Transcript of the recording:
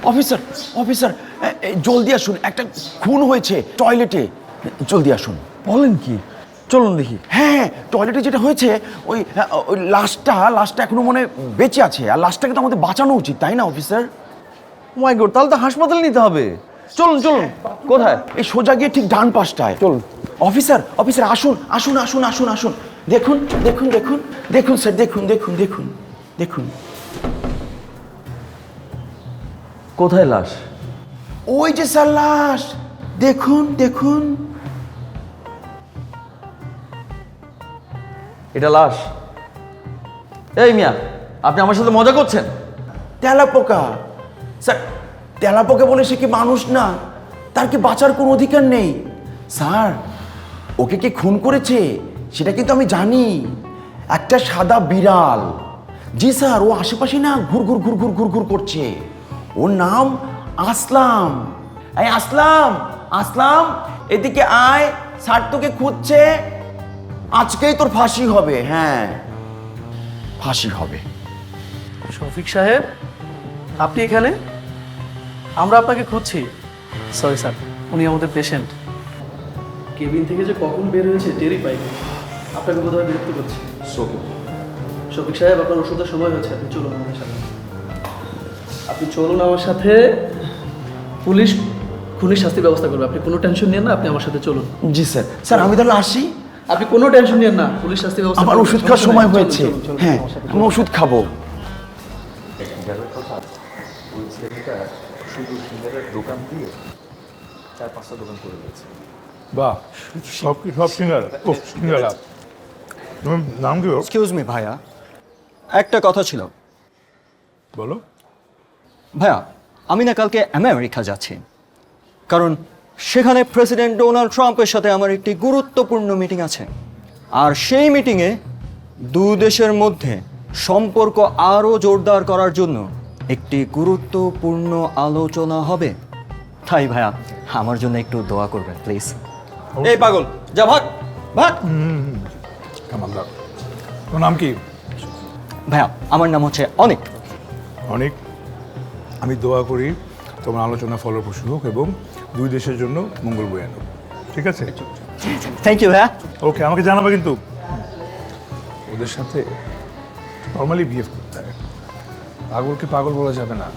Officer officer জলদি আসুন, একটা খুন হয়েছে টয়লেটে, জলদি আসুন। বলেন কি? চলুন দেখি। হ্যাঁ, টয়লেটে যেটা হয়েছে ওই লাশটা এখনো মনে বেঁচে আছে, আর লাশটাকে তো আমাদের বাঁচানো উচিত, তাই না অফিসার? মাই গড, তাহলে তো হাসপাতালে নিতে হবে। চলুন চলুন। কোথায়? এই সোজা গিয়ে ঠিক ডান পাশটায়। চলুন। অফিসার অফিসার আসুন আসুন আসুন আসুন আসুন, দেখুন দেখুন দেখুন দেখুন স্যার, দেখুন দেখুন দেখুন দেখুন। কোথায় লাশ? ওই যে স্যার লাশ, দেখুন দেখুন। এটা লাশ? এই মিয়া, আপনি আমার সাথে মজা করছেন? তেলাপোকা স্যার, তেলাপোকা বলে সে কি মানুষ না? তার কি বাঁচার কোনো অধিকার নেই? স্যার, ওকে কে খুন করেছে সেটা কিন্তু আমি জানি, একটা সাদা বিড়াল। জি স্যার, ও আশেপাশে না ঘুর ঘুর ঘুর ঘুর ঘুর ঘুর করছে। ওর নাম আসলাম। এই আসলাম, আসলাম এদিকে আয়, স্যার তোকে খুঁজছে। আজকেই তোর ফাঁসি হবে, হ্যাঁ ফাঁসি হবে। শফিক সাহেব, আপনি এখানে? আমরা আপনাকে খুঁজছি। সরি স্যার, উনি আমাদের পেশেন্ট। কেবিন থেকে যে কখন বের হয়েছে টেরই পাইনি। আপনাকে বোধহয় বিরক্ত করছি। শফিক সাহেব, আপনার ওষুধের সময় হয়েছে, আপনি চলুন আমার সাথে। আপনি চলুন আমার সাথে, পুলিশ খুনির শাস্তির ব্যবস্থা করবে। আপনি কোনো টেনশন নিয়েন না, আপনি আমার সাথে চলুন। জি স্যার। স্যার আমি তাহলে আসি? আপনি কোনো টেনশন নিয়েন না, পুলিশ শাস্তির ব্যবস্থা আমার করবে। ওষুধ খাওয়ার চলুন, সময় চলুন, হয়েছে। চলুন, চলুন, হ্যাঁ, আমার সাথে আমি ওষুধ খাবো। দোকান দিয়ে 4-5টা দোকান করে দিয়েছে। বাহ, সব সিঙ্গারা। ও সিঙ্গারা, তোমার নাম কি? এক্সকিউজ মি ভাইয়া, একটা কথা ছিল। বলো। ভাইয়া, আমি না কালকে আমেরিকা যাচ্ছি, কারণ সেখানে প্রেসিডেন্ট ডোনাল্ড ট্রাম্পের সাথে আমার একটি গুরুত্বপূর্ণ মিটিং আছে। আর সেই মিটিংয়ে দু দেশের মধ্যে সম্পর্ক আরও জোরদার করার জন্য একটি গুরুত্বপূর্ণ আলোচনা হবে। তাই ভাইয়া, আমার জন্য একটু দোয়া করবেন প্লিজ। এই পাগল, যা ভাগ ভাগ। কামালদার, তোমার নাম কি? ভাইয়া, আমার নাম হচ্ছে অনিক। অনেক। আমি দোয়া করি তোমার আলোচনা ফলপ্রসূ হোক এবং দুই দেশের জন্য মঙ্গল বয়ে আনুক, ঠিক আছে? থ্যাংক ইউ ভাইয়া। ওকে, আমাকে জানাবে কিন্তু। ওদের সাথে নর্মালি বিহেভ করতে হয়, পাগলকে পাগল বলা যাবে না।